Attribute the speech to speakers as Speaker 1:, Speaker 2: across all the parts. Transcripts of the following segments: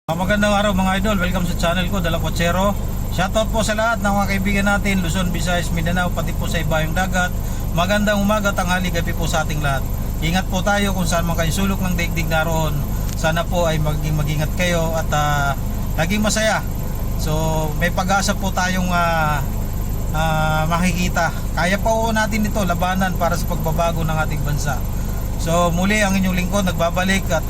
Speaker 1: Magandang araw mga idol, welcome sa channel ko, Dala Pochero. Shoutout po sa lahat ng mga kaibigan natin, Luzon, Visayas, Mindanao, pati po sa ibayong dagat. Magandang umaga, tanghali, gabi po sa ating lahat. Ingat po tayo kung saan man kayo sulok ng daigdig naroon. Sana po ay mag-ingat kayo at laging masaya. So may pag-asa po tayong makikita. Kaya pa po natin ito labanan para sa pagbabago ng ating bansa. So muli ang inyong lingkod nagbabalik at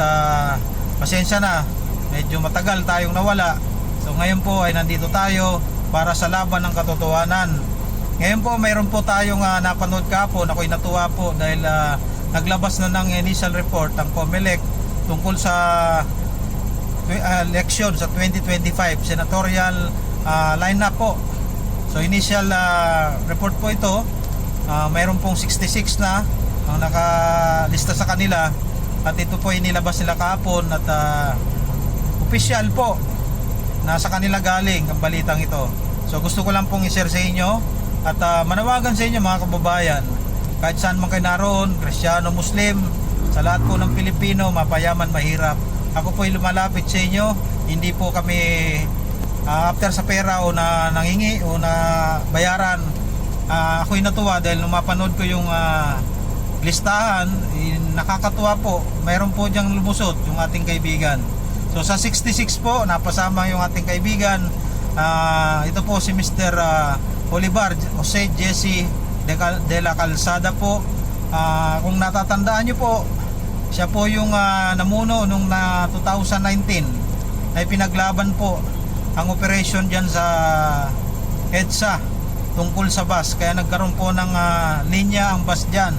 Speaker 1: pasensya na. Medyo matagal tayong nawala. So ngayon po ay nandito tayo para sa laban ng katotohanan. Ngayon po mayroon po tayong napanood kahapon. Ako'y natuwa po dahil naglabas na ng initial report ang COMELEC tungkol sa election sa 2025 senatorial lineup po. So initial report po ito, mayroon pong 66 na ang nakalista sa kanila at ito po inilabas nila kahapon at official po, nasa kanila galing ang balitang ito. So gusto ko lang pong i-share sa inyo at manawagan sa inyo mga kababayan, kahit saan man kayo naroon, Kristiyano, Muslim, sa lahat po ng Pilipino, mapayaman, mahirap, ako po ay lumalapit sa inyo. Hindi po kami after sa pera o na nangingi o na bayaran. Ako'y natuwa dahil nung mapanood ko yung listahan, nakakatuwa po. Mayroon po diyang lumusot yung ating kaibigan. So sa 66 po, napasama yung ating kaibigan. Ito po si Mr. Olivar Jose Jesse de la Calzada po. Kung natatandaan nyo po, siya po yung namuno nung 2019 na pinaglaban po ang operation dyan sa EDSA tungkol sa bus. Kaya nagkaroon po ng linya ang bus dyan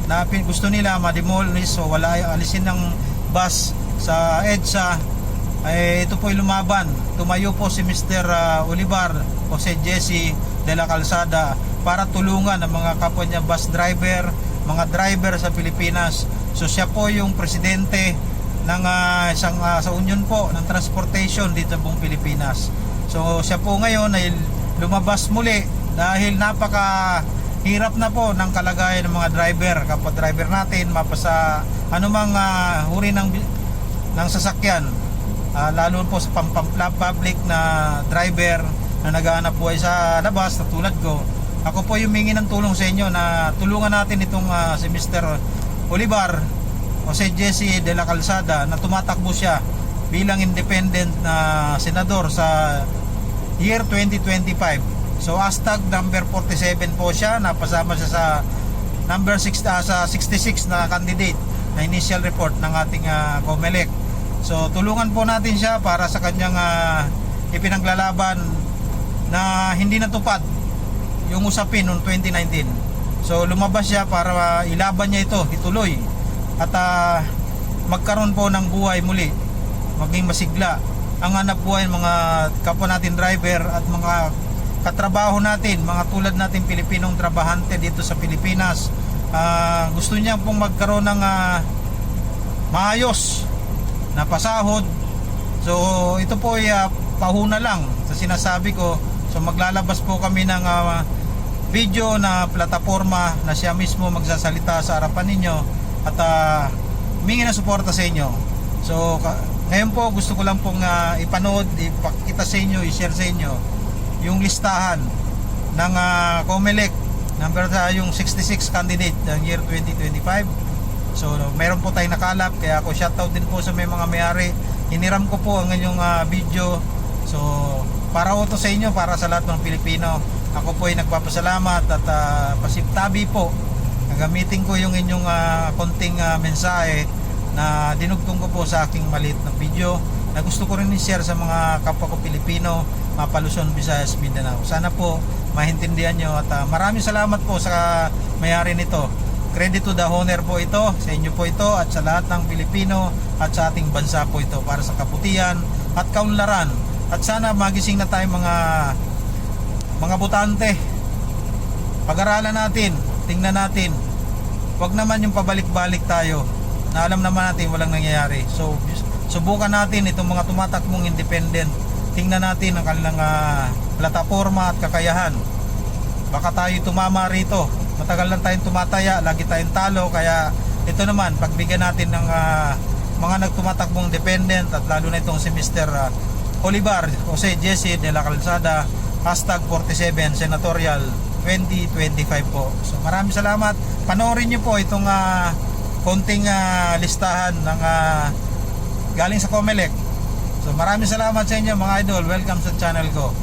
Speaker 1: na gusto nila ma-demolish o wala alisin ng bus sa EDSA. Ito po ay lumaban. Tumayo po si Mr. Olivar Jose Jesse de la Calzada para tulungan ang mga kapwa niya bus driver, mga driver sa Pilipinas. So siya po yung presidente ng isang sa union po ng transportation dito sa buong Pilipinas. So siya po ngayon ay lumabas muli dahil napaka hirap na po ng kalagayan ng mga driver, kapwa driver natin mapasa anumang uri ng sasakyan. Lalo po sa public na driver na naghahanap buhay sa labas na tulad ko. Ako po yung humingi ng tulong sa inyo na tulungan natin itong si Mr. Olivar Jose Jesse de la Calzada na tumatakbo siya bilang independent na senador sa year 2025. So hashtag number 47 po siya, napasama siya sa number 6 sa 66 na candidate na initial report ng ating COMELEC. So tulungan po natin siya para sa kanyang ipinaglalaban na hindi natupad yung usapin noong 2019. So lumabas siya para ilaban niya ito, ituloy at magkaroon po ng buhay muli, maging masigla ang hanap buhay ng mga kapwa natin driver at mga katrabaho natin, mga tulad natin Pilipinong trabahante dito sa Pilipinas. Gusto niya pong magkaroon ng maayos na pasahod. So ito po ay pahuna lang sa sinasabi ko. So maglalabas po kami ng video na plataforma na siya mismo magsasalita sa harapan ninyo at humingi ng suporta sa inyo. So ngayon po gusto ko lang pong ipanood, ipakita sa inyo, i-share sa inyo yung listahan ng COMELEC number yung 66 candidate ng year 2025. So meron po tayong nakalap, kaya ako shoutout din po sa may mga may-ari. Hiniram ko po ang inyong video. So para ito sa inyo, para sa lahat ng Pilipino. Ako po ay nagpapasalamat at pasiptabi po. Gagamitin ko yung inyong konting mensahe na dinugtong ko po sa aking maliit na video na gusto ko rin i-share sa mga kapwa ko Pilipino, Luzon, Visayas, Mindanao. Sana po maintindihan nyo at maraming salamat po sa may-ari nito. Credit to the owner po ito, sa inyo po ito at sa lahat ng Pilipino at sa ating bansa po ito para sa kabutihan at kaunlaran. At sana magising na tayo mga botante. Pag-aralan natin, tingnan natin. Huwag naman yung pabalik-balik tayo na alam naman natin walang nangyayari. So subukan natin itong mga tumatakbong independent. Tingnan natin ang kanilang plataforma at kakayahan. Baka tayo tumama rito. Matagal lang tayong tumataya, lagi tayong talo. Kaya ito naman, pagbigyan natin ng mga nagtumatakbong dependent at lalo na itong si Mr. Olivar Jose Jesse de la Calzada, hashtag 47 Senatorial 2025 po. So maraming salamat. Panoorin nyo po itong konting listahan ng galing sa COMELEC. So maraming salamat sa inyo mga idol. Welcome sa channel ko.